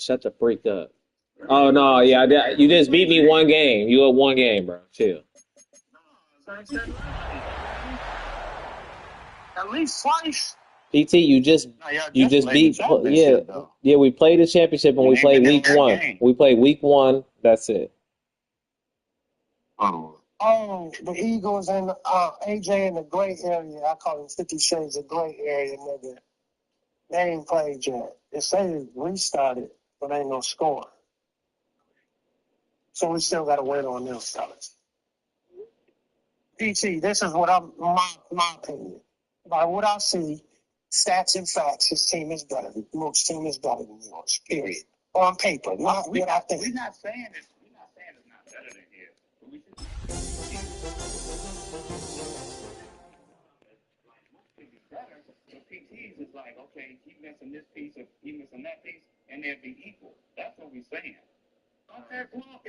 Shut the freak up. Oh no, yeah, you just beat me one game. You at one game, bro. Chill. At least twice. PT, you just beat. Yeah. We played the championship and we played week one. Game. We played week one. That's it. Oh, the Eagles and AJ in the gray area. I call them 50 Shades of Gray area, nigga. They ain't played yet. They say they restarted, but ain't no score. So we still got to wait on them fellas. PT, this is what my opinion. By what I see, stats and facts, his team is better. Mook's team is better than yours. Period. On paper, not what I think. We're not saying it's not better than his. But we should. Like Mook could be better, but PT's is like, okay, he missing this piece or he missing that piece, and they'll be equal. That's what we're saying. Okay, well, I'm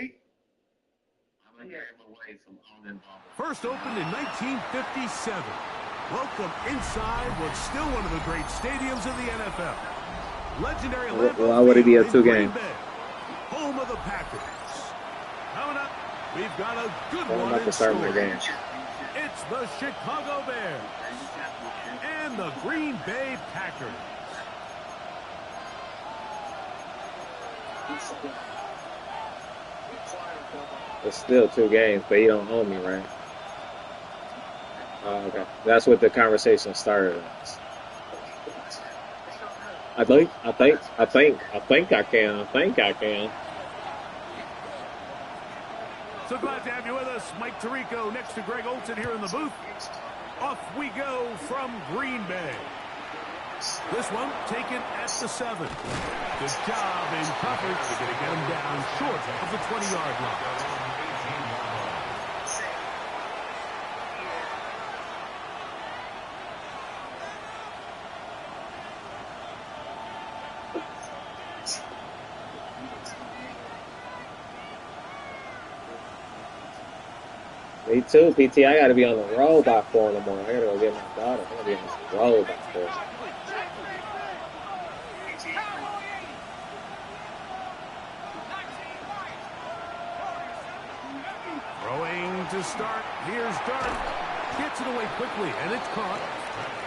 gonna get him away from uninvolved. First opened in 1957. Welcome inside what's still one of the great stadiums of the NFL. Legendary why would it be a 2-game? Home of the Packers. Coming up, we've got a good one in store. Game. It's the Chicago Bears and the Green Bay Packers. It's still 2 games, but you don't owe me, right? Oh, okay. That's what the conversation started as. I think I can. So glad to have you with us, Mike Tirico, next to Greg Olson here in the booth. Off we go from Green Bay. This one taken at the 7. Good job in coverage. They're going to get him down short of the 20-yard line. Me too, PT. I gotta be on the road by 4 in the morning. I gotta go get my daughter. I'm gonna be on the road by 4. Throwing to start. Here's Dart. Gets it away quickly, and it's caught.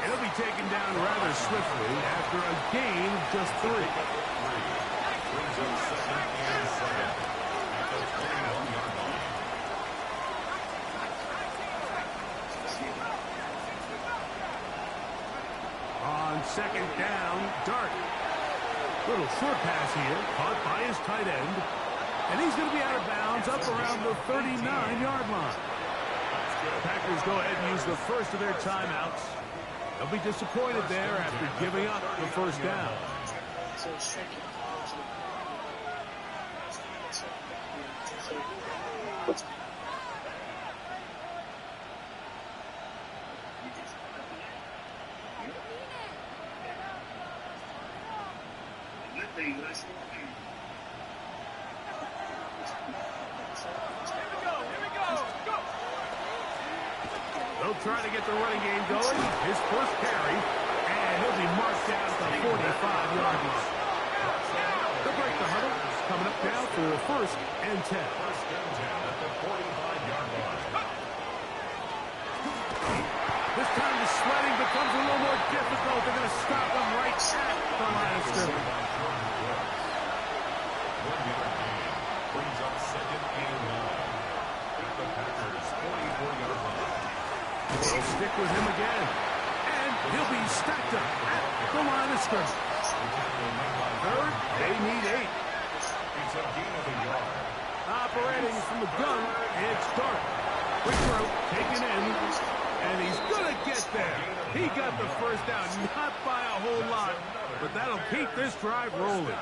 It'll be taken down rather swiftly after a gain of just 3. On second down, Dart. Little short pass here, caught by his tight end. And he's going to be out of bounds up around the 39-yard line. The Packers go ahead and use the first of their timeouts. They'll be disappointed there after giving up the first down. They'll try to get the running game going. His first carry, and he'll be marked down at the 45-yard line. They'll break the huddle. Coming up now for a 1st and 10. This time the sledding becomes a little more difficult. They're going to stop him right at the line of scrimmage. Brings up 2nd and 9. The Packers 44-yard line. They'll stick with him again. And he'll be stacked up at the line of scrimmage. 3rd, they need 8. It's a gain of a yard. Operating from the gun, it's Dart. Quick throw, taken in, and he's going to get there. He got the first down, not by a whole lot, but that'll keep this drive rolling.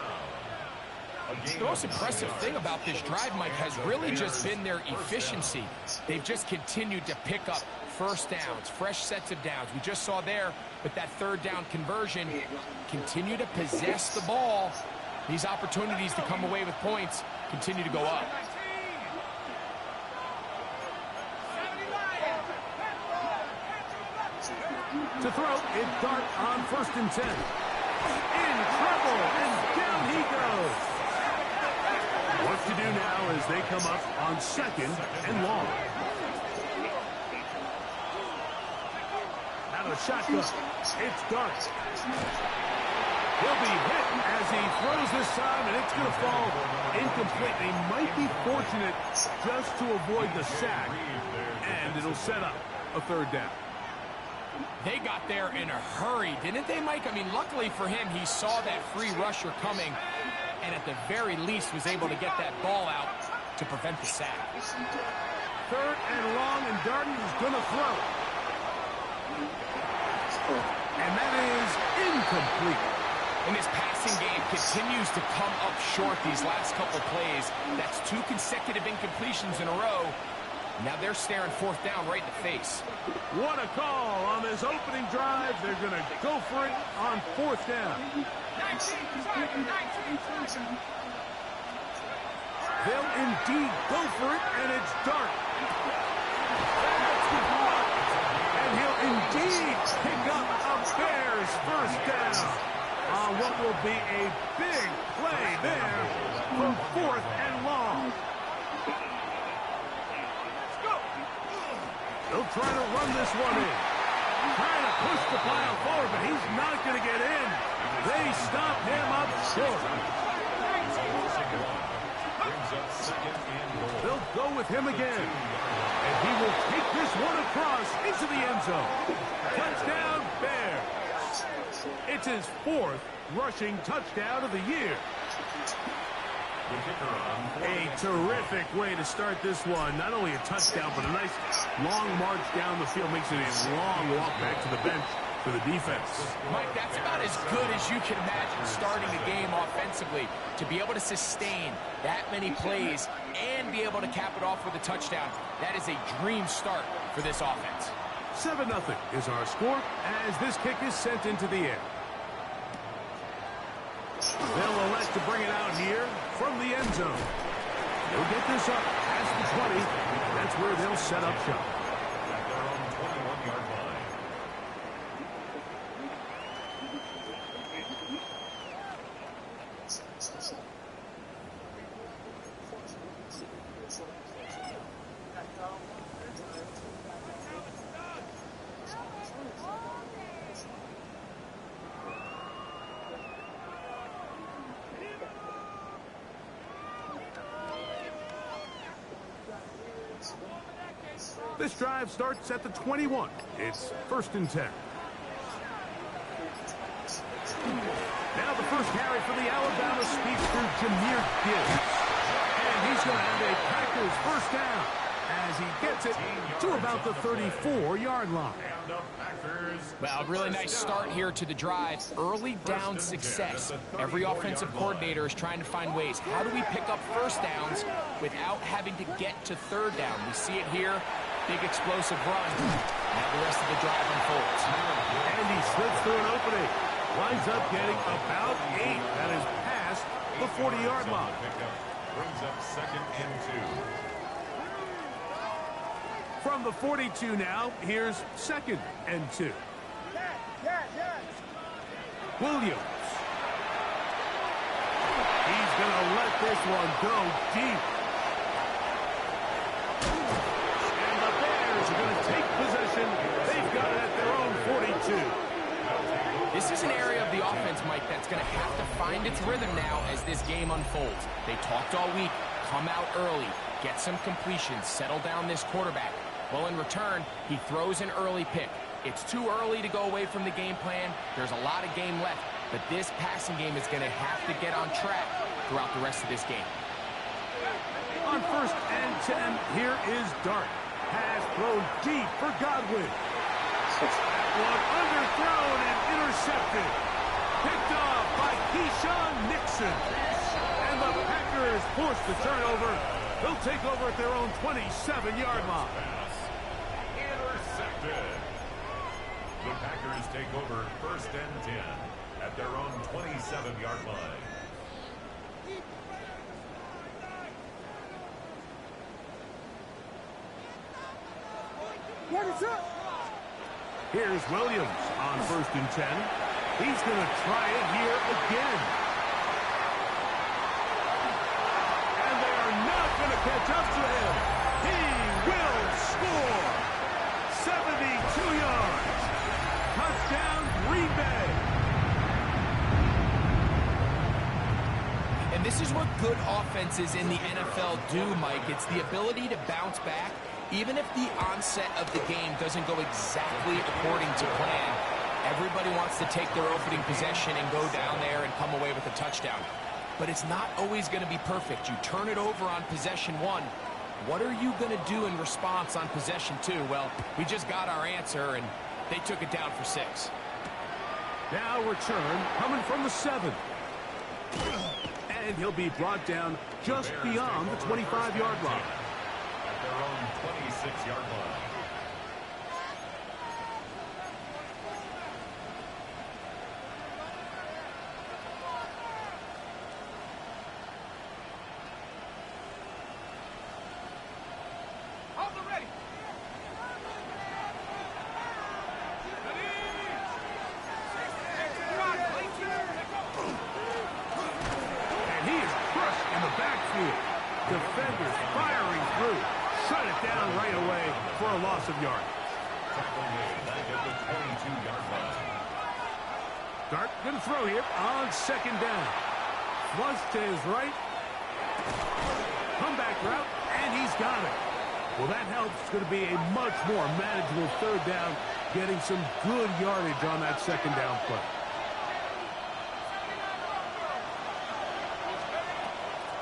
The most impressive thing about this drive, Mike, has really just been their efficiency. They've just continued to pick up first downs, fresh sets of downs. We just saw there with that 3rd down conversion, continue to possess the ball. These opportunities to come away with points continue to go up. To throw, it's Dart on 1st and 10. In trouble, and down he goes. What to do now as they come up on 2nd and long. Out of the shotgun. It's Dart. He'll be hit as he throws this time, and it's going to fall incomplete. They might be fortunate just to avoid the sack, and it'll set up a 3rd down. They got there in a hurry, didn't they, Mike? I mean, luckily for him, he saw that free rusher coming, and at the very least was able to get that ball out to prevent the sack. 3rd and long, and Darden is going to throw. And that is incomplete. And this passing game continues to come up short these last couple plays. That's 2 consecutive incompletions in a row. Now they're staring 4th down right in the face. What a call on this opening drive. They're going to go for it on 4th down. They'll indeed go for it, and it's Dart. And he'll indeed pick up a Bears 1st down on what will be a big play there from 4th and long. They'll try to run this one in. Trying to push the pile forward, but he's not going to get in. They stop him up short. They'll go with him again. And he will take this one across into the end zone. Touchdown, Bears. It's his 4th rushing touchdown of the year. A terrific way to start this one. Not only a touchdown, but a nice long march down the field. Makes it a long walk back to the bench for the defense. Mike, that's about as good as you can imagine starting a game offensively. To be able to sustain that many plays and be able to cap it off with a touchdown, that is a dream start for this offense. 7-0 is our score as this kick is sent into the air. They'll elect to bring it out here from the end zone. They'll get this up past the 20. That's where they'll set up shop. At their own 21-yard line. This drive starts at the 21. It's 1st and 10. Now the first carry for the Alabama speedster, Jahmyr Gibbs. And he's going to have a Packers 1st down as he gets it to about the 34-yard line. Well, a really nice start here to the drive. Early down success. Every offensive coordinator is trying to find ways. How do we pick up 1st downs without having to get to 3rd down? We see it here. Big explosive run. Now the rest of the drive unfolds. And he slips through an opening. Winds up getting about 8. That is past the 40-yard line. Brings up 2nd and 2. From the 42 now, here's 2nd and 2. Williams. He's going to let this one go deep. Going to take possession. They've got it at their own 42. This is an area of the offense, Mike, that's going to have to find its rhythm now as this game unfolds. They talked all week, come out early, get some completions, settle down this quarterback. Well, in return, he throws an early pick. It's too early to go away from the game plan. There's a lot of game left, but this passing game is going to have to get on track throughout the rest of this game. On 1st and 10, here is Dart. Pass thrown deep for Godwin. One underthrown and intercepted. Picked off by Keyshawn Nixon. And the Packers force the turnover. They'll take over at their own 27-yard line. Intercepted. The Packers take over 1st and 10 at their own 27-yard line. Here's Williams on 1st and 10. He's going to try it here again. And this is what good offenses in the NFL do, Mike. It's the ability to bounce back, even if the onset of the game doesn't go exactly according to plan. Everybody wants to take their opening possession and go down there and come away with a touchdown. But it's not always going to be perfect. You turn it over on possession 1. What are you going to do in response on possession 2? Well, we just got our answer, and they took it down for 6. Now return coming from the 7. And he'll be brought down just beyond the 25-yard line. At their own 26-yard line. Defenders firing through. Shut it down right away for a loss of yard. Dart going to throw here on second down. Flush to his right. Comeback route, and he's got it. Well, that helps. It's going to be a much more manageable third down, getting some good yardage on that second down play.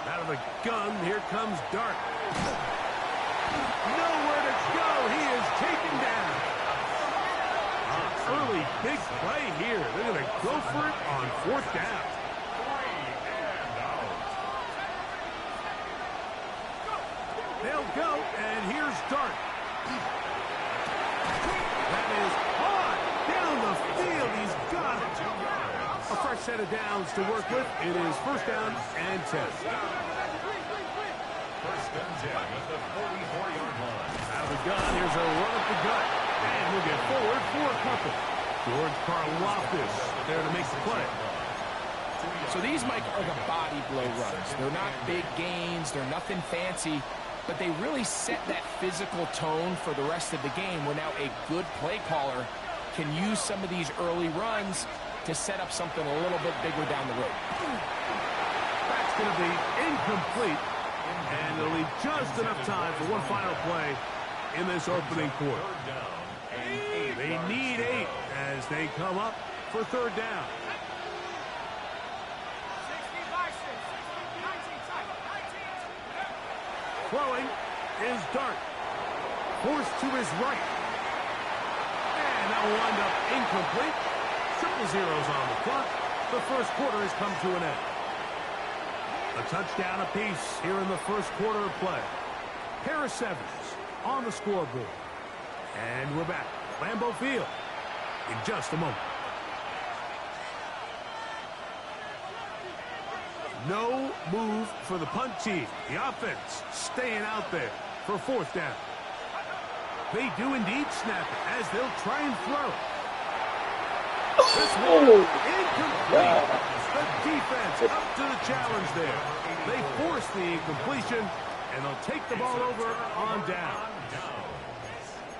Out of the gun, here comes Dart. Nowhere to go. He is taken down. Early big play here. They're going to go for it on fourth down. They'll go, and here's Dart. That is hard down the field. He's got it. A fresh set of downs to work with. It is first down and 10. First and 10 at the 44-yard line. Out of the gun, here's a run up the gut. And we'll get forward for a couple. George Karlaftis there to make the play. So these, Mike, are the body blow runs. They're not big gains. They're nothing fancy. But they really set that physical tone for the rest of the game, where now a good play caller can use some of these early runs to set up something a little bit bigger down the road. That's going to be incomplete. And it'll leave just enough time for one final play in this opening quarter. They need 8 as they come up for third down. Throwing is Dart. Forced to his right. And that'll wind up incomplete. Triple zeros on the clock. The first quarter has come to an end. A touchdown apiece here in the first quarter of play. Pair of 7s on the scoreboard. And we're back. Lambeau Field in just a moment. No move for the punt team. The offense staying out there for fourth down. They do indeed snap it as they'll try and throw. This one incomplete. The defense up to the challenge there. They force the incompletion, and they'll take the ball over on down.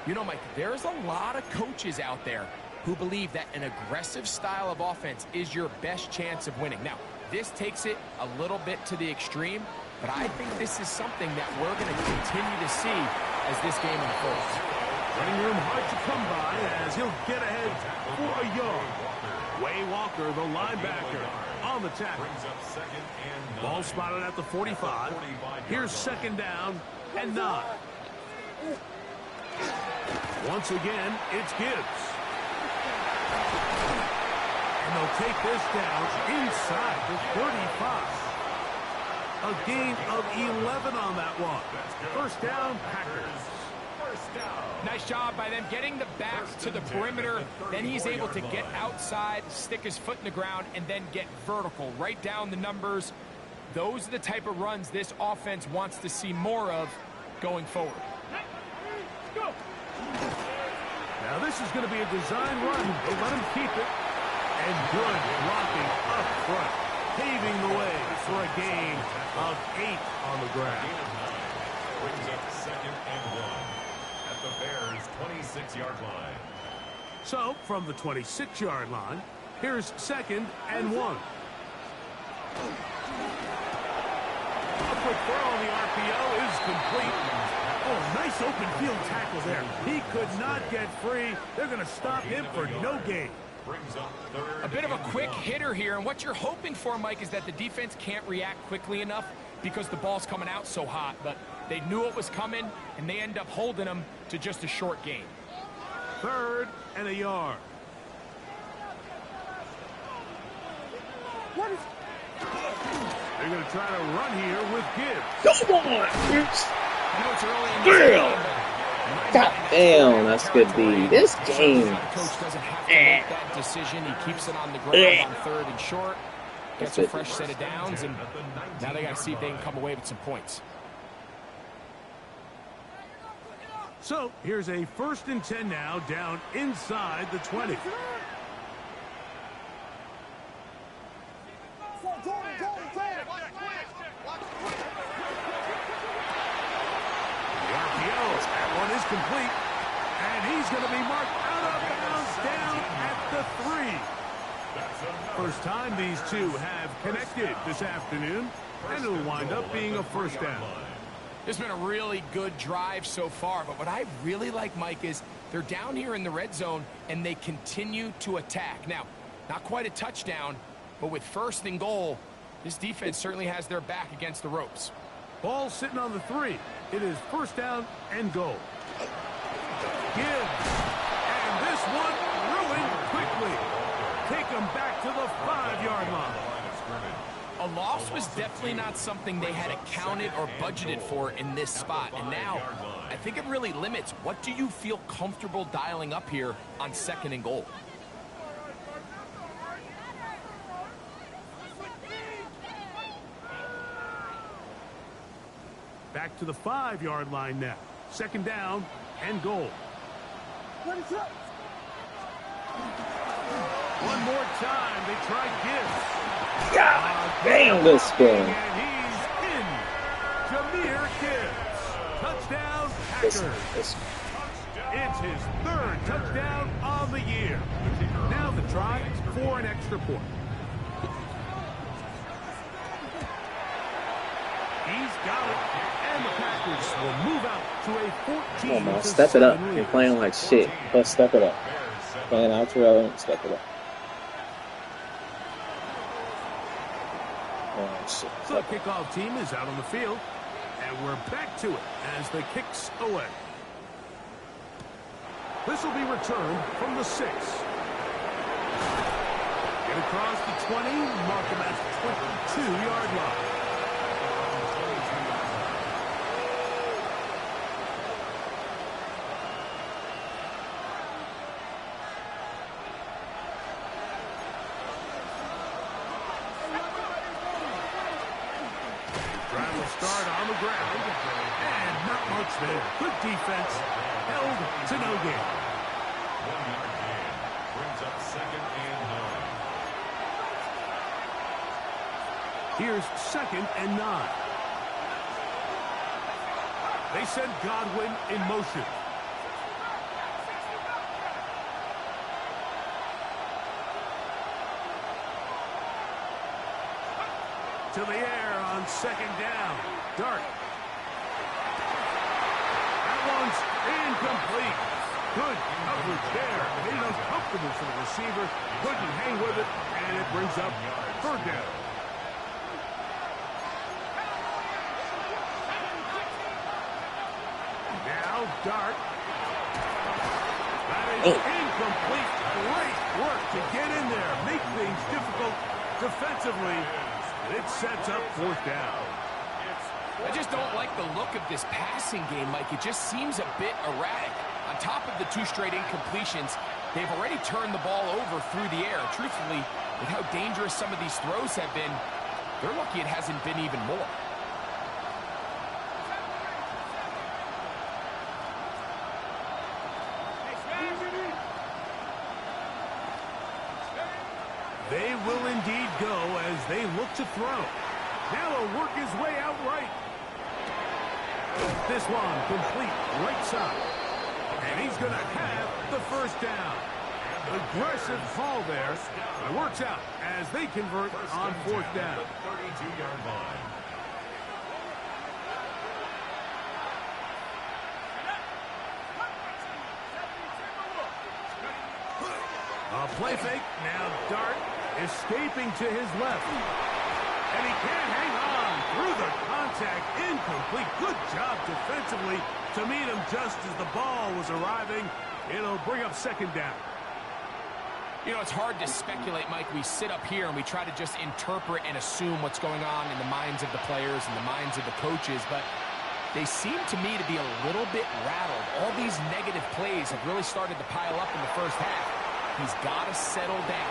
You know, Mike, there's a lot of coaches out there who believe that an aggressive style of offense is your best chance of winning. Now, this takes it a little bit to the extreme, but I think this is something that we're going to continue to see as this game unfolds. Running room hard to come by as he'll get ahead for a yard. Way Walker, the linebacker, on the tackle. Ball spotted at the 45. Here's second down and 9. Once again, it's Gibbs. And they'll take this down inside the 35. A gain of 11 on that one. First down, Packers. Nice job by them getting the back to the perimeter. Then he's able to get outside, stick his foot in the ground, and then get vertical. Right down the numbers. Those are the type of runs this offense wants to see more of going forward. Go. Now this is going to be a design run. They let him keep it. And good blocking up front, paving the way for a gain of 8 on the ground. Brings up second and 1 at the Bears' 26-yard line. So, from the 26-yard line, here's second and 1. quick throw on the RPO is complete. Oh, nice open field tackle there. He could not get free. They're going to stop him for no gain. A bit of a quick hitter here, and what you're hoping for, Mike, is that the defense can't react quickly enough because the ball's coming out so hot. But they knew it was coming, and they end up holding them to just a short gain. 3rd and a yard. They're going to try to run here with Gibbs. Come on! I know it's early in the game, God damn, that's a good D. This game. coach doesn't have to make that decision. He keeps it on the ground on 3rd and short. Gets a fresh set of downs, and now they got to see if they can come away with some points. So here's a 1st and 10 now, down inside the 20. That one is complete, and he's going to be marked out of bounds down at the 3. First time these two have connected this afternoon, and it'll wind up being a 1st down. It's been a really good drive so far, but what I really like, Mike, is they're down here in the red zone, and they continue to attack. Now, not quite a touchdown, but with 1st and goal, this defense certainly has their back against the ropes. Ball sitting on the 3. It is 1st down and goal. Gibbs. And this one ruined quickly. Take them back to the 5-yard line. A loss was definitely not something they had accounted or budgeted for in this spot. And now, I think it really limits. What do you feel comfortable dialing up here on 2nd and goal? Back to the 5-yard line now. 2nd down and goal. One more time. They try Gibbs. God damn, good spin. And he's in. Jahmyr Gibbs. Touchdown, Packers. It's his 3rd touchdown on the year. Now the try for an extra point. He's got it. And the Packers will move out to a 14. Come on, man. Step it up. You're playing like shit. Let's step it up. Playing out to relevant. Step it up. Oh, shit. So the kickoff team is out on the field. And we're back to it as the kicks away. This will be returned from the 6. Get across the 20. Mark him at the 22-yard line. Start on the ground, and not much there. Good defense, held to no gain. 1-yard gain brings up 2nd and 9. Here's 2nd and 9. They send Godwin in motion. To the air on 2nd down. Dart. That one's incomplete. Good coverage there. Made it uncomfortable for the receiver. Couldn't hang with it, and it brings up 3rd down. Now Dart. That is incomplete. Great work to get in there. Make things difficult defensively. It sets up 4th down. I just don't like the look of this passing game, Mike. It just seems a bit erratic. On top of the 2 straight incompletions, they've already turned the ball over through the air. Truthfully, with how dangerous some of these throws have been, they're lucky it hasn't been even more. They will indeed go as they look to throw. Now he'll work his way out right. This one complete right side. And he's going to have the 1st down. Aggressive call there. It works out as they convert on 4th down. 32-yard line. play fake. Now Dart escaping to his left. And he can't hang on through the contact. Incomplete. Good job defensively to meet him just as the ball was arriving. It'll bring up second down. You know, it's hard to speculate, Mike. We sit up here and we try to just interpret and assume what's going on in the minds of the players and the minds of the coaches, but they seem to me to be a little bit rattled. All these negative plays have really started to pile up in the first half. He's got to settle down.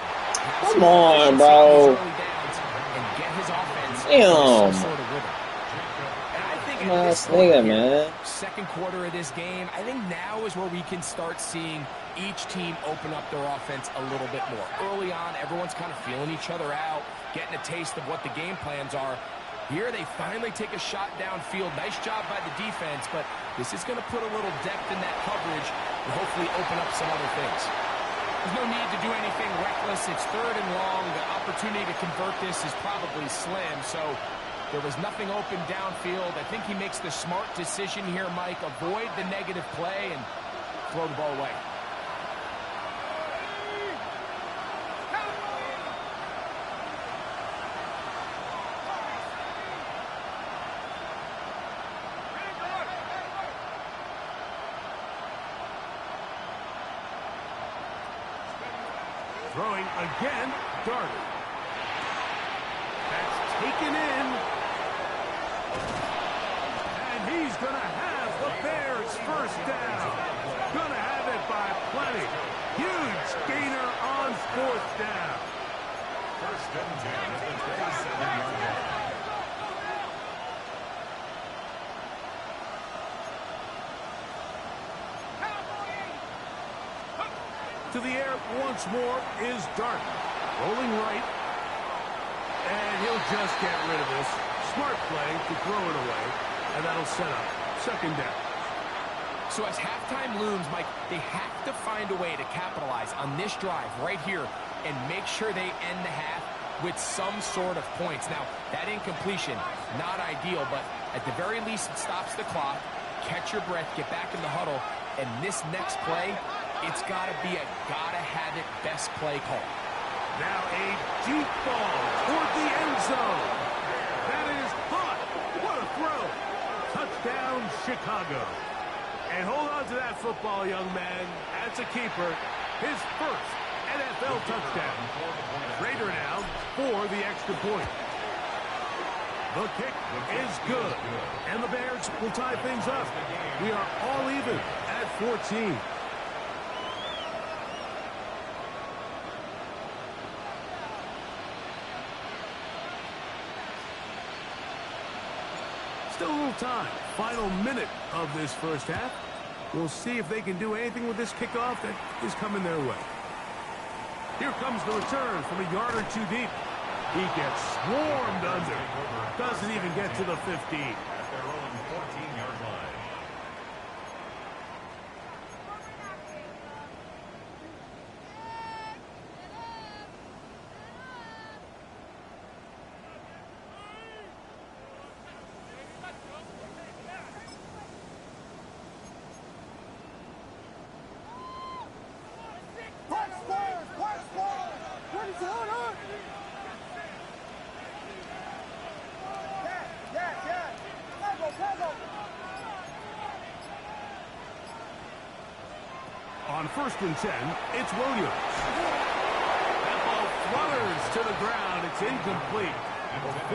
Come on, bro. And get his offense Damn. some sort of rhythm. And I think Come on, nigga, man. Second quarter of this game, I think now is where we can start seeing each team open up their offense a little bit more. Early on, everyone's kind of feeling each other out, getting a taste of what the game plans are. Here, they finally take a shot downfield. Nice job by the defense, but this is going to put a little depth in that coverage and hopefully open up some other things. There's no need to do anything reckless. It's third and long. The opportunity to convert this is probably slim, so there was nothing open downfield. I think he makes the smart decision here, Mike. Avoid the negative play and throw the ball away. Throwing again, Dart. That's taken in. And he's going to have the Bears first down. Going to have it by plenty. Huge gainer on fourth down. First and 10 at the 27-yard line. To the air once more is Dart. Rolling right. And he'll just get rid of this. Smart play to throw it away. And that'll set up second down. So as halftime looms, Mike, they have to find a way to capitalize on this drive right here and make sure they end the half with some sort of points. Now, that incompletion, not ideal, but at the very least it stops the clock. Catch your breath, get back in the huddle, and this next play, it's got to be a gotta-have-it best play call. Now a deep ball toward the end zone. That is hot. What a throw. Touchdown, Chicago. And hold on to that football, young man. That's a keeper. His first NFL touchdown. Raider now for the extra point. The kick is good. And the Bears will tie things up. We are all even at 14. Still a little time. Final minute of this first half. We'll see if they can do anything with this kickoff that is coming their way. Here comes the return from a yard or two deep. He gets swarmed under. Doesn't even get to the 15. At their own 14-yard line. On first and 10, it's Williams. That ball flutters to the ground. It's incomplete.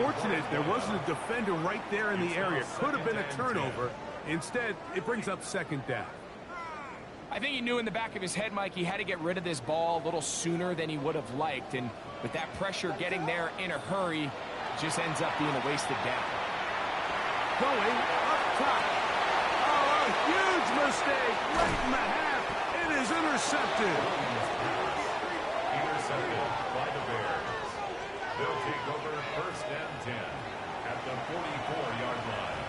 Fortunate there wasn't a defender right there in the area. Could have been a turnover. Instead, it brings up second down. I think he knew in the back of his head, Mike, he had to get rid of this ball a little sooner than he would have liked. And with that pressure getting there in a hurry, it just ends up being a wasted down. Going up top. Oh, a huge mistake right in the half. It is intercepted. Intercepted by the Bears. They'll take over first and 10 at the 44-yard line.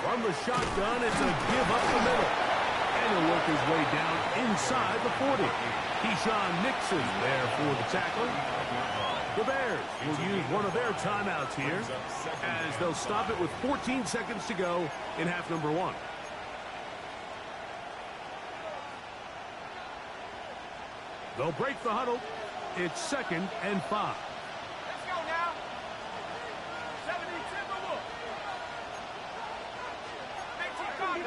From the shotgun, it's a give up the middle. And he'll work his way down inside the 40. Keyshawn Nixon there for the tackle. The Bears will use one of their timeouts here as they'll stop it with 14 seconds to go in half number 1. They'll break the huddle. It's 2nd and 5. Let's go now. 70 Timberwolves. 18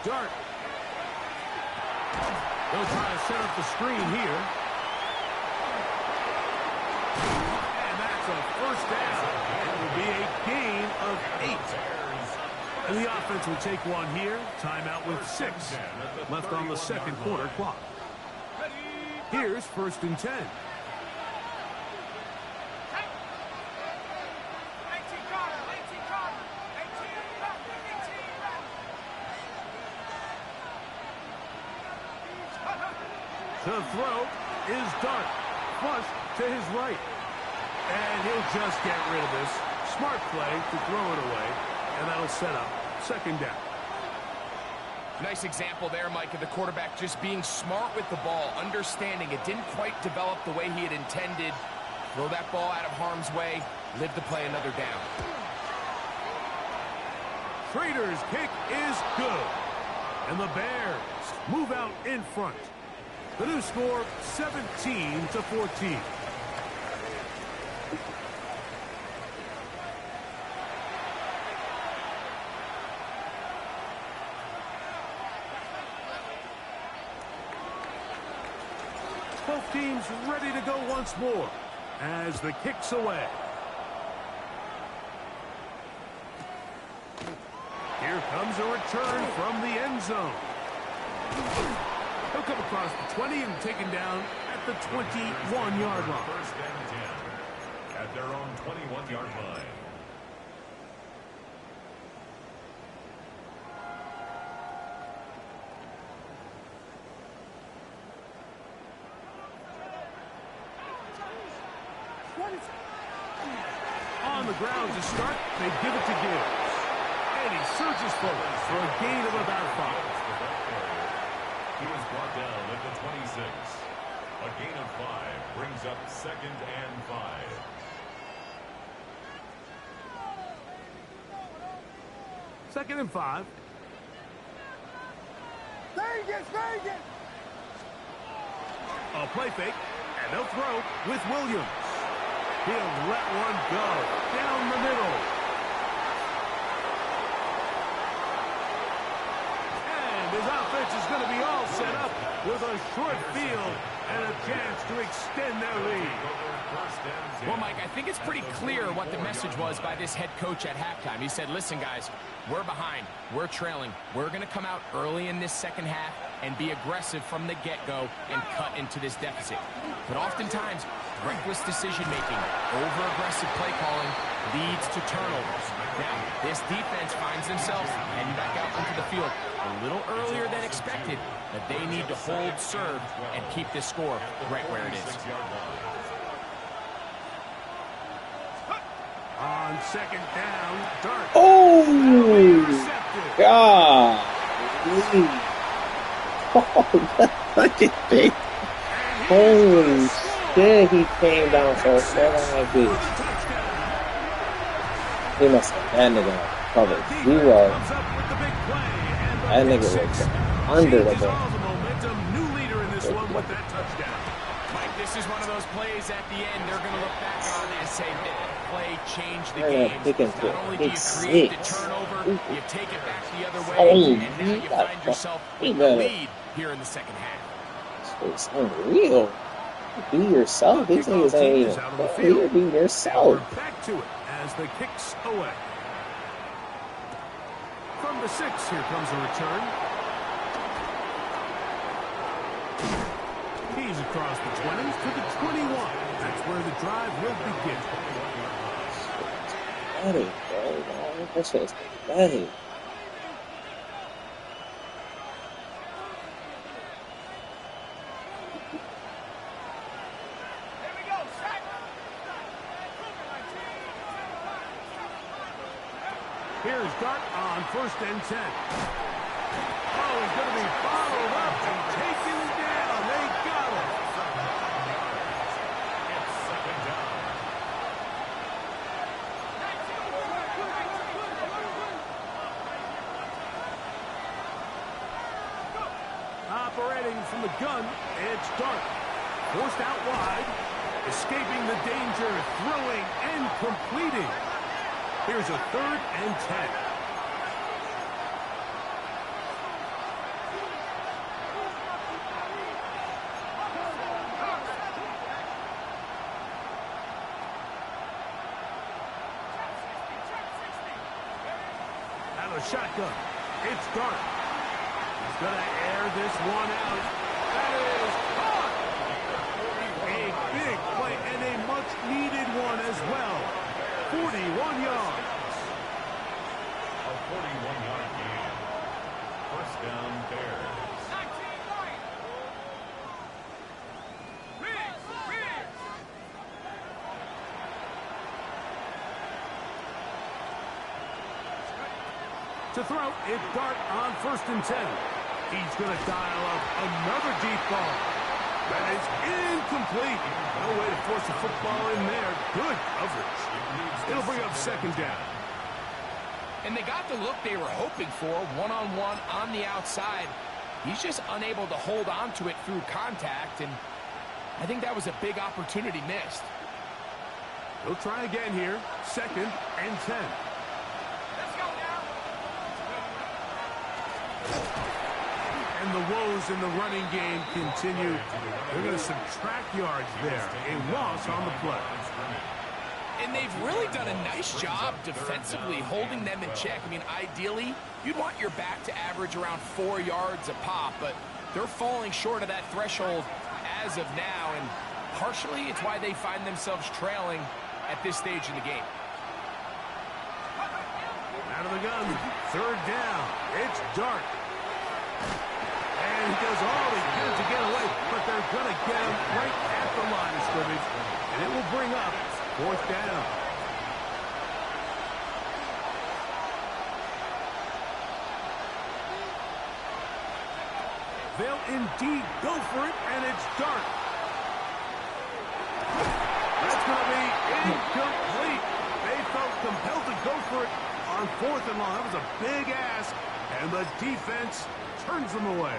Dart. They'll try to set up the screen here. And that's a first down. It will be a gain of 8. And the offense will take one here. Timeout with 6 left on the second quarter clock. Here's 1st and 10. The throw is Dart. Flush to his right. And he'll just get rid of this. Smart play to throw it away. And that'll set up 2nd down. Nice example there, Mike, of the quarterback just being smart with the ball, understanding it didn't quite develop the way he had intended. Throw that ball out of harm's way, live to play another down. Schrader's kick is good. And the Bears move out in front. The new score, 17-14. Both teams ready to go once more as the kick's away. Here comes a return from the end zone. He'll come across the 20 and taken down at the 21-yard line. 1st and 10 at their own 21-yard line. On the ground to start, they give it to Gibbs. And he surges forward for a gain of about 5. He was brought down at the 26. A gain of 5 brings up 2nd and 5. Second and 5. Vegas! A play fake, and they'll throw with Williams. He'll let one go down the middle. And his offense is going to be all set up with a short field and a chance to extend their lead. Well, Mike, I think it's pretty clear what the message was by this head coach at halftime. He said, listen, guys, we're behind. We're trailing. We're going to come out early in this second half and be aggressive from the get-go and cut into this deficit. But oftentimes, reckless decision-making, over-aggressive play calling leads to turnovers. Now, this defense finds themselves heading back out onto the field a little earlier than expected, but they need to hold serve and keep this score right where it is. On second down, Dart. Oh, God. Oh, look at this. Holy shit, he came down so heavy. He must have that nigga covered 0. That nigga was under the ball. Mike, this is one of those plays at the end they're going to look back on and say that play changed the game. Not only do you create the turnover, you take it back the other way, and now you find yourself with the lead here in the second half. It's unreal. Be yourself. These niggas ain't even be yourself. Back to it as the kick's away. From the 6, here comes a return. He's across the 20s to the 21. That's where the drive will begin. Pathetic, bro. That shit's pathetic. Here's Dart on 1st and 10. Oh, he's going to be followed up and taken down. They got him. It's 2nd down. Operating from the gun, it's Dart. Forced out wide. Escaping the danger, throwing and completing. Here's a 3rd and 10. Out of shotgun. It's Dart. He's going to air this one out. That is caught. A big play and a much-needed one as well. 41 yards. A 41-yard gain. 1st down, Bears. To throw, it's Dart on 1st and 10. He's going to dial up another deep ball. That is incomplete. No way to force a football in there. Good coverage. It'll bring up 2nd down. And they got the look they were hoping for, one-on-one on the outside. He's just unable to hold on to it through contact, and I think that was a big opportunity missed. He'll try again here. 2nd and 10. And the woes in the running game continue. They're going to subtract yards there. A loss on the play. And they've really done a nice job defensively holding them in check. I mean, ideally, you'd want your back to average around 4 yards a pop, but they're falling short of that threshold as of now, and partially it's why they find themselves trailing at this stage in the game. Out of the gun, 3rd down. It's Dart. And he does all he can to get away, but they're going to get him right at the line of scrimmage, and it will bring up 4th down. They'll indeed go for it, and it's Dart. That's going to be incomplete. They felt compelled to go for it on 4th and long. That was a big ask, and the defense turns them away.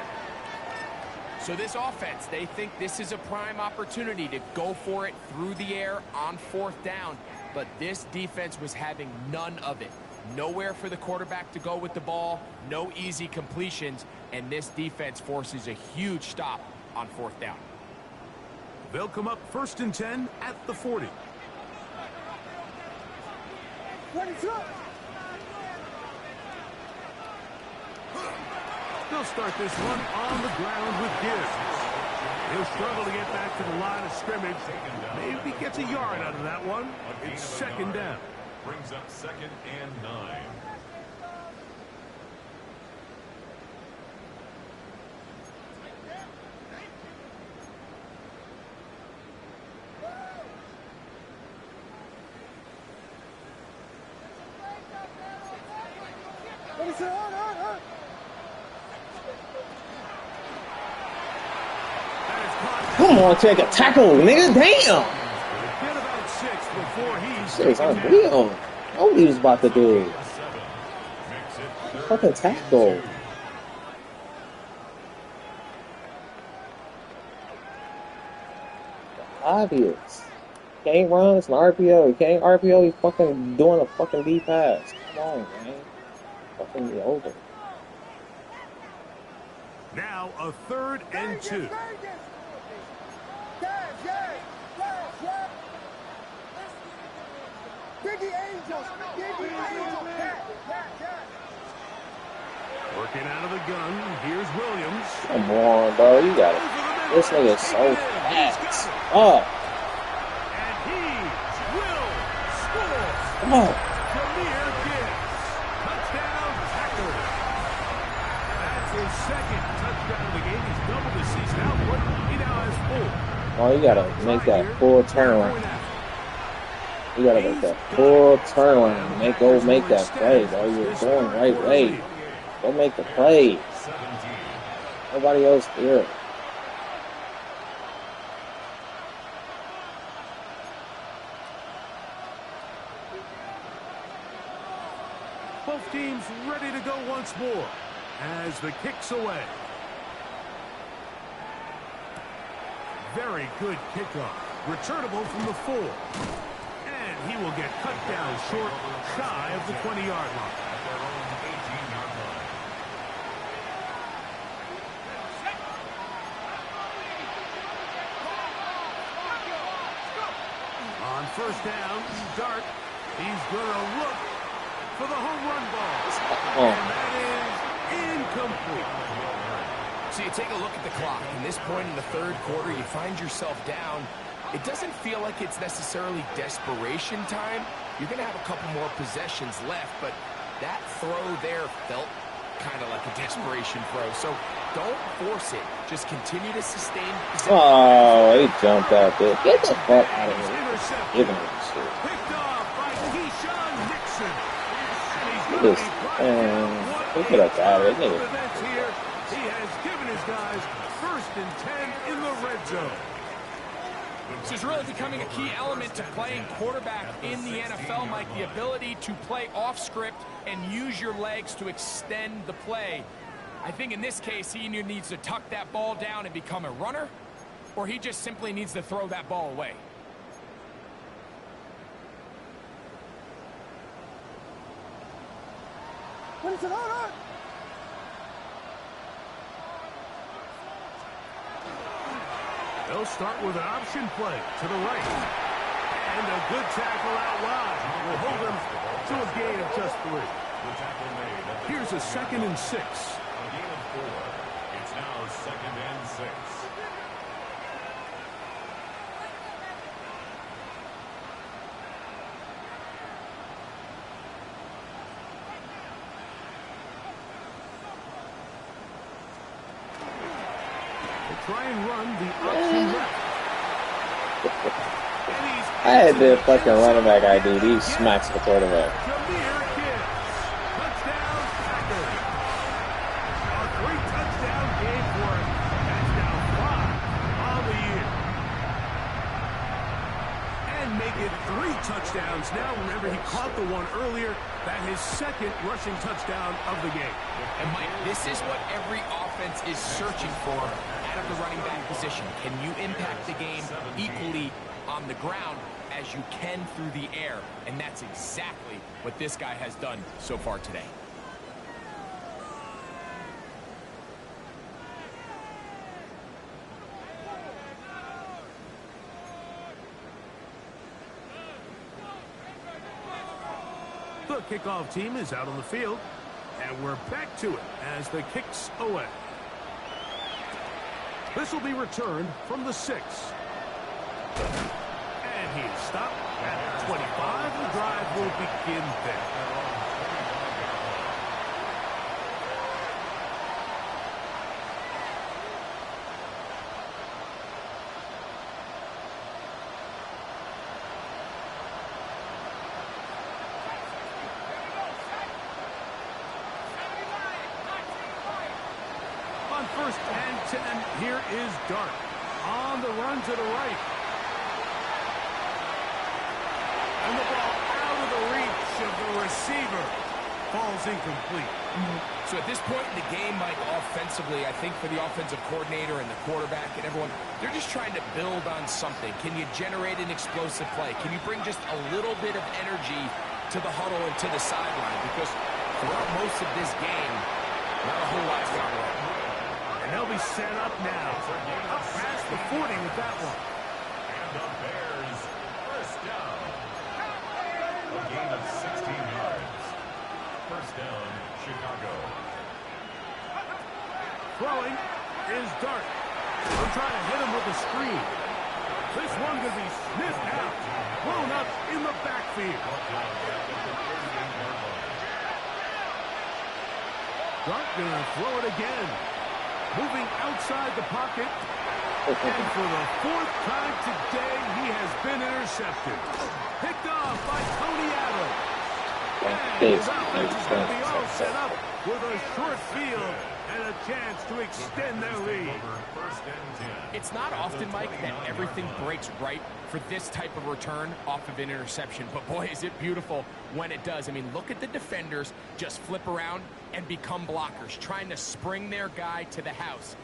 So this offense, they think this is a prime opportunity to go for it through the air on 4th down, but this defense was having none of it. Nowhere for the quarterback to go with the ball, no easy completions, and this defense forces a huge stop on 4th down. They'll come up 1st and 10 at the 40. They'll start this one on the ground with Gibbs. He'll struggle to get back to the line of scrimmage. Maybe he gets a yard out of that one. It's 2nd down. Brings up 2nd and 9. Come on, take a tackle, nigga. Damn. Get about 6 before he's Shit's unreal. What he was about to do. Fucking tackle. Obvious. Can't run, it's an RPO. You can't RPO, he's fucking doing a fucking D pass. Come on, man. Fucking be over. now a 3rd and 2. Working out of the gun, here's Williams. Come on, bro, you got it. This nigga's so fast. Oh. And he will score. Come on. Jameer Gibbs. Touchdown, tackle. That's his 2nd touchdown of the game. He's doubled the season output. He now has 4. Oh, you gotta make that full turn. You gotta make that full turnaround. Make that play, bro. You're going right way. Go make the play. Nobody else here. Both teams ready to go once more as the kick's away. Very good kickoff. Returnable from the 4. And he will get cut down short, shy of the 20-yard line. On first down, Dart. He's going to look for the home run ball. And that is incomplete. So you take a look at the clock. From this point in the third quarter, you find yourself down. It doesn't feel like it's necessarily desperation time. You're going to have a couple more possessions left, but that throw there felt kind of like a desperation throw. So don't force it. Just continue to sustain possession. Oh, he jumped out there. Get the fuck out of here. Giving him shit. Picked off by Keyshawn Nixon. He could have got it. He has given his guys 1st and 10 in the red zone. This is really becoming a key element to playing quarterback in the NFL, Mike. The ability to play off script and use your legs to extend the play. I think in this case, he either needs to tuck that ball down and become a runner, or he just simply needs to throw that ball away. What is it on? They'll start with an option play to the right. And a good tackle out wide will hold them to a gain of just 3. Here's a 2nd and 6. A gain of 4. It's now 2nd and 6. Try and run the option left. I had the fucking running back ID. He smacks the quarterback. Touchdown, Packers. A 3-touchdown game for him. That's now 5 on the year. And make it 3 touchdowns now. Remember, he caught the one earlier. That his 2nd rushing touchdown of the game. And Mike, this is what every offense is searching for out of the running back position. Can you impact the game equally on the ground as you can through the air? And that's exactly what this guy has done so far today. The kickoff team is out on the field, and we're back to it as the kick's away. This will be returned from the 6. And he's stopped at 25. The drive will begin there. On 1st and 10, here is Dart on the run to the right. And the ball out of the reach of the receiver. Falls incomplete. So at this point in the game, Mike, offensively, I think for the offensive coordinator and the quarterback and everyone, they're just trying to build on something. Can you generate an explosive play? Can you bring just a little bit of energy to the huddle and to the sideline? Because throughout most of this game, not a whole lot's gone wrong. And they'll be set up now. Up past the 40 with that one. And the Bears first down. A gain of 16 yards. First down, Chicago. Throwing is Dart. They're trying to hit him with a screen. This one could be sniffed out. Blown up in the backfield. Dart gonna throw it again. Moving outside the pocket. And for the 4th time today, he has been intercepted. Picked off His offense is going to be all set up with a short field and a chance to extend their lead. It's not often, Mike, that everything breaks right for this type of return off of an interception. But, boy, is it beautiful when it does. I mean, look at the defenders just flip around and become blockers, trying to spring their guy to the house.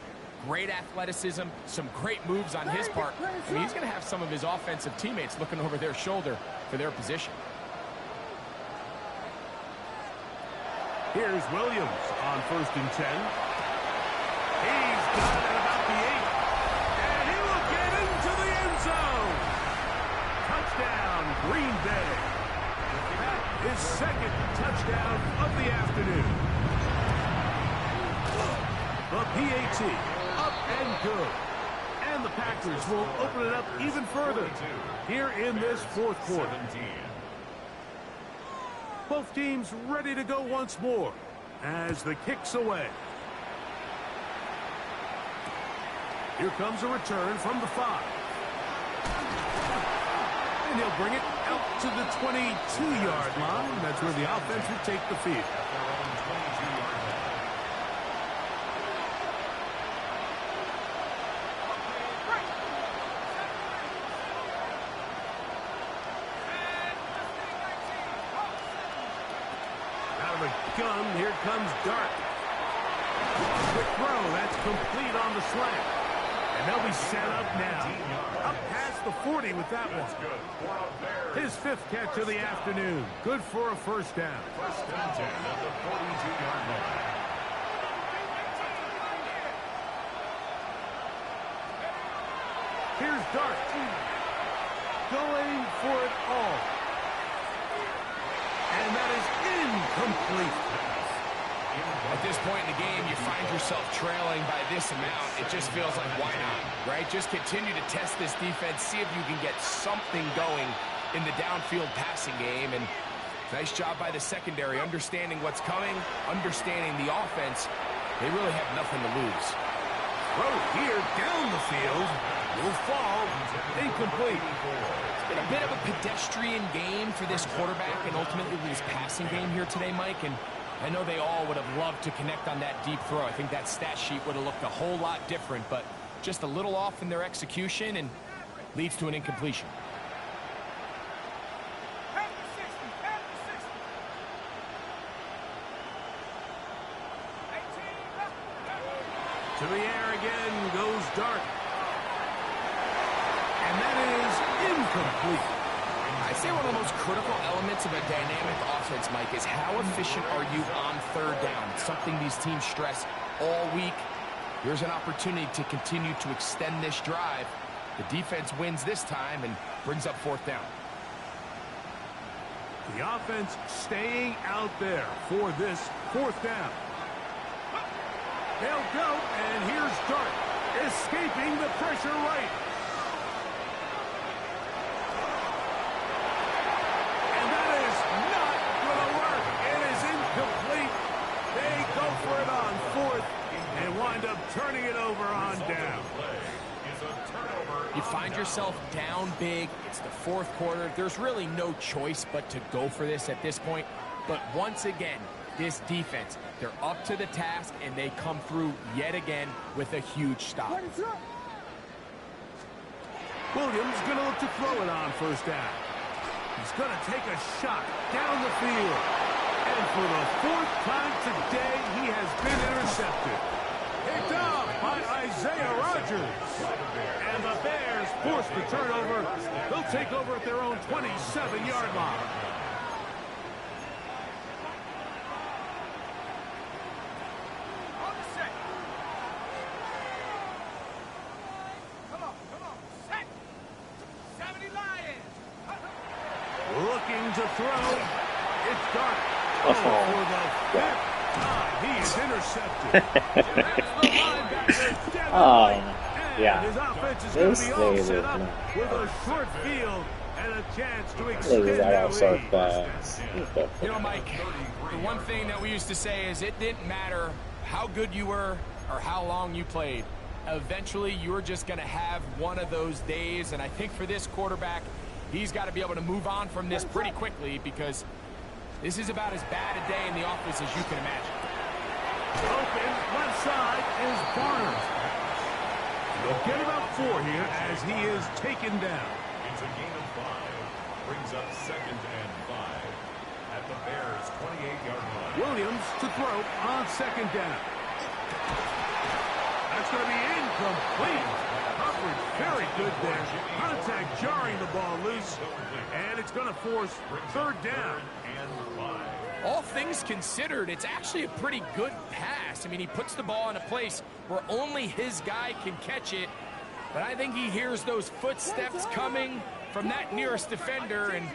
Great athleticism, some great moves on his part. I mean, he's going to have some of his offensive teammates looking over their shoulder for their position. Here's Williams on 1st and 10. He's got it about the 8. And he will get into the end zone. Touchdown, Green Bay. His second touchdown of the afternoon. The PAT, up and good. And the Packers will open it up even further here in this 4th quarter. Both teams ready to go once more as the kick's away. Here comes a return from the 5. And he'll bring it out to the 22-yard line. That's where the offense will take the field. Gun, here comes Dart. Quick throw, that's complete on the slant. And they'll be set up now. Up past the 40 with that one. His 5th catch of the afternoon. Good for a first down. 1st and 10 at the 42-yard line. Here's Dart. Going for it all. And that is incomplete. At this point in the game, you find yourself trailing by this amount. It just feels like, why not, right? Just continue to test this defense, see if you can get something going in the downfield passing game. And nice job by the secondary, understanding what's coming, understanding the offense. They really have nothing to lose. Throw here down the field. Will fall. Incomplete. It's been a bit of a pedestrian game for this quarterback and ultimately this passing game here today, Mike. And I know they all would have loved to connect on that deep throw. I think that stat sheet would have looked a whole lot different, but just a little off in their execution and leads to an incompletion. To the air again goes Dart. And that is incomplete. I'd say one of the most critical elements of a dynamic offense, Mike, is how efficient are you on 3rd down? It's something these teams stress all week. Here's an opportunity to continue to extend this drive. The defense wins this time and brings up 4th down. The offense staying out there for this 4th down. They'll go, and here's Dart, escaping the pressure right. And that is not going to work. It is incomplete. They go for it on 4th and wind up turning it over on down. You find yourself down big. It's the 4th quarter. There's really no choice but to go for this at this point. But once again, this defense, they're up to the task, and they come through yet again with a huge stop. Williams going to look to throw it on 1st down. He's going to take a shot down the field. And for the 4th time today, he has been intercepted. Picked off by Isaiah Rodgers. And the Bears force the turnover. They'll take over at their own 27-yard line. Looking to throw. It's Dart. For the 5th time, he is intercepted. Yeah. His offense is going to be all set up with a short field and a chance to extend their lead. You know, Mike, the one thing that we used to say is it didn't matter how good you were or how long you played. Eventually, you're just going to have one of those days, and I think for this quarterback, he's got to be able to move on from this pretty quickly because This is about as bad a day in the office as you can imagine. Open, left side is Barnes. They'll get about 4 here as he is taken down. It's a gain of 5. Brings up 2nd and 5. At the Bears' 28-yard line. Williams to throw on 2nd down. That's going to be incomplete. Coverage very good there. Contact jarring the ball loose. And it's going to force 3rd down. And 5. All things considered, it's actually a pretty good pass. I mean, he puts the ball in a place where only his guy can catch it. But I think he hears those footsteps coming from that nearest defender, and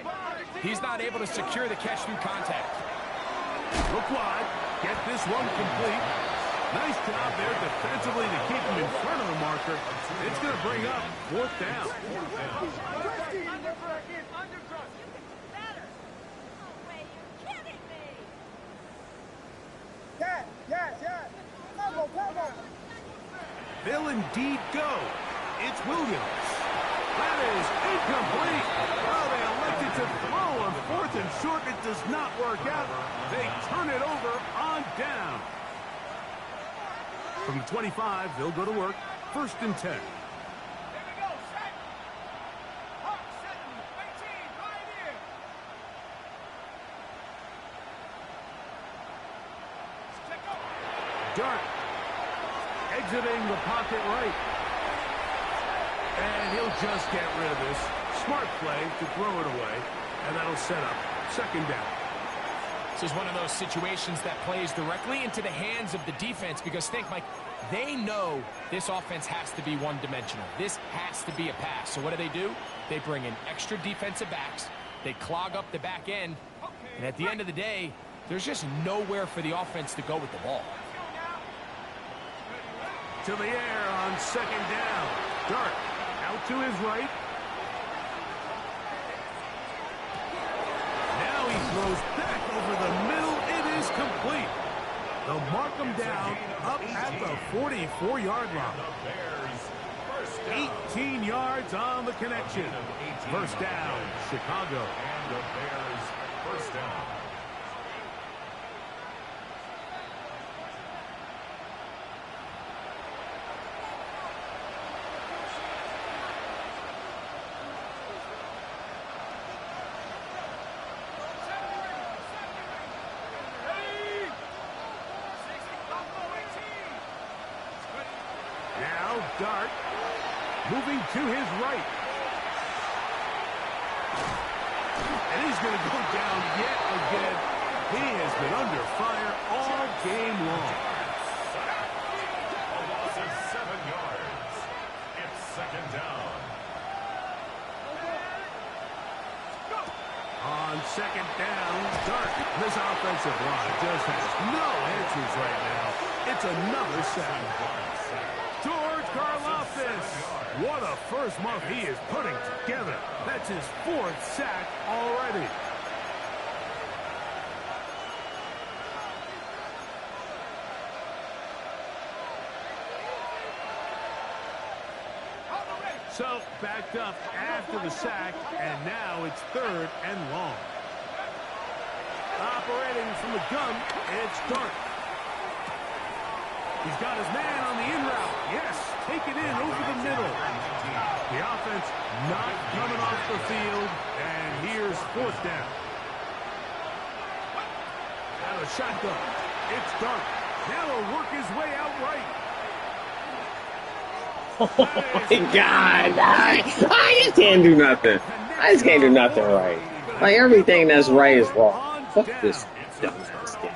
he's not able to secure the catch through contact. Look wide. Get this one complete. Nice job there defensively to keep him in front of the marker. It's going to bring up 4th down. They'll indeed go. It's Williams. That is incomplete. Well, they elected to throw on 4th and short. It does not work out. They turn it over on down. From the 25, they'll go to work. 1st and 10. Dart exiting the pocket right. And he'll just get rid of this. Smart play to throw it away. And that'll set up 2nd down. This is one of those situations that plays directly into the hands of the defense because think, Mike, they know this offense has to be one-dimensional. This has to be a pass. So what do? They bring in extra defensive backs. They clog up the back end. And at the end of the day, there's just nowhere for the offense to go with the ball. To the air on 2nd down. Dart out to his right. Now he throws back over the middle. It is complete. They'll mark him down up at the 44-yard line. 18 yards on the connection. 1st down, Chicago. And the Bears' 1st down. Dart moving to his right. And he's going to go down yet again. He has been under fire all game long. A loss of 7 yards. It's 2nd down. On 2nd down, Dart. This offensive line just has no answers right now. It's another sack. George Karlaftis. What a first month he is putting together. That's his 4th sack already. So, backed up after the sack, and now it's 3rd and long. Operating from the gun, it's Dart. He's got his man on the in route. Yes, take it in over the middle. The offense not coming off the field, and here's 4th down. Out of shotgun, it's Dart. Now he'll work his way out right. Oh my God! I just can't do nothing. I just can't do nothing right. Like everything that's right is wrong. Fuck this dumbass game.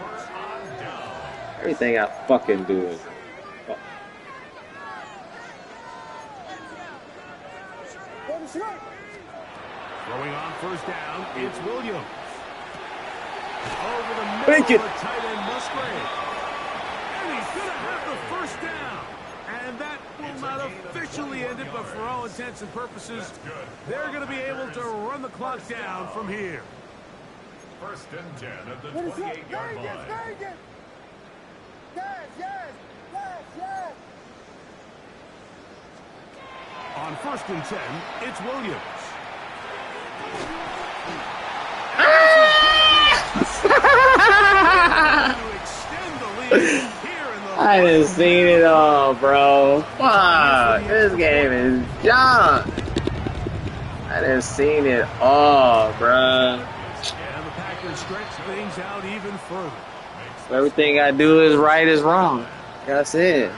Everything I fucking do is fuck. Throwing on 1st down, it's Williams. Over the middle Thank you. of the tight end Musgrave. And he's going to have the 1st down. And that will not officially end it, but for all intents and purposes, they're going to be able to run the clock down from here. 1st and 10 at the 28-yard line. Yes. On 1st and 10, it's Williams. I done seen it all, bro. Fuck, this game is junk. I done seen it all, bro. And the Packers stretch things out even further. Everything I do is right is wrong. That's it.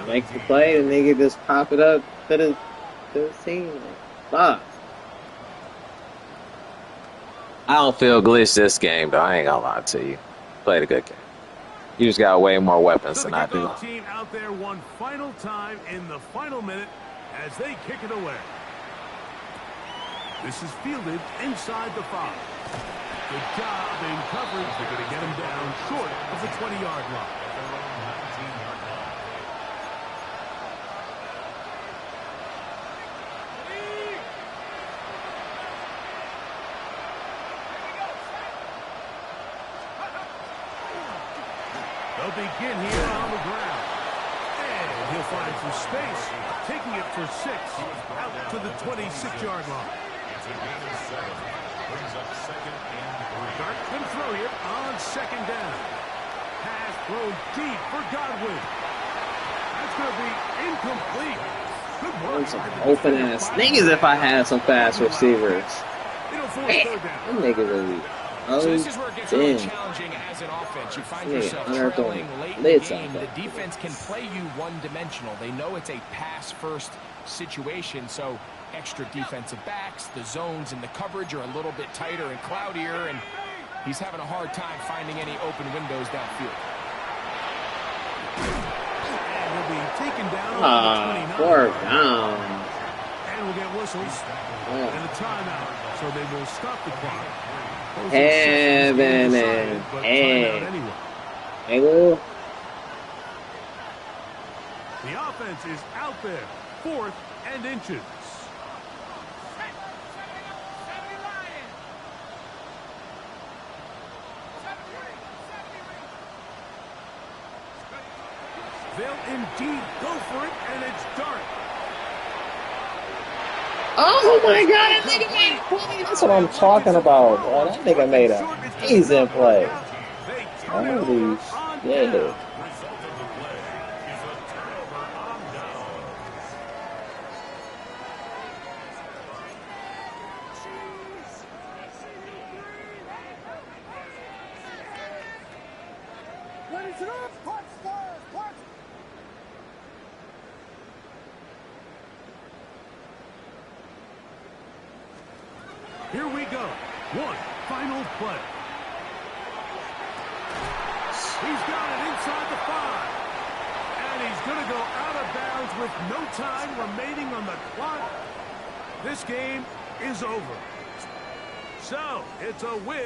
Make the play and nigga just pop it up to the scene. Fuck. I don't feel glitched this game, though. I ain't gonna lie to you. Played a good game. You just got way more weapons So than I the do. kickoff team out there one final time in the final minute as they kick it away. This is fielded inside the 5. Good job in coverage. They're going to get him down short of the 20-yard line. They'll begin here on the ground. And he'll find some space, taking it for 6 out to the 26-yard line. It's a gain of 7. Brings up 2nd and 3. Dart can throw it on 2nd down. Pass thrown deep for Godwin. That's going to be incomplete. Good work. Some open ass niggas if I had some fast receivers. It'll force Man, 3rd down. them niggas are weak. So this is where it gets really damn. challenging as an offense. You find Yeah, yourself they're trailing going late in the blitz game. out The there. defense can play you one-dimensional. They know it's a pass-first situation, so extra defensive backs, the zones and the coverage are a little bit tighter and cloudier, and he's having a hard time finding any open windows downfield. And he'll be taken down on the 29. 4th down. And we'll get whistles and a timeout, so they will stop the clock. Heaven and egg. egg. Hey, Lou. The offense is out there, 4th and inches. They'll indeed go for it, and it's Dart. Oh my god, that nigga made a play. That's what I'm talking about, bro. That nigga made an amazing play. Holy shit. Here we go. One final play. He's got it inside the 5. And he's going to go out of bounds with no time remaining on the clock. This game is over. So, it's a win.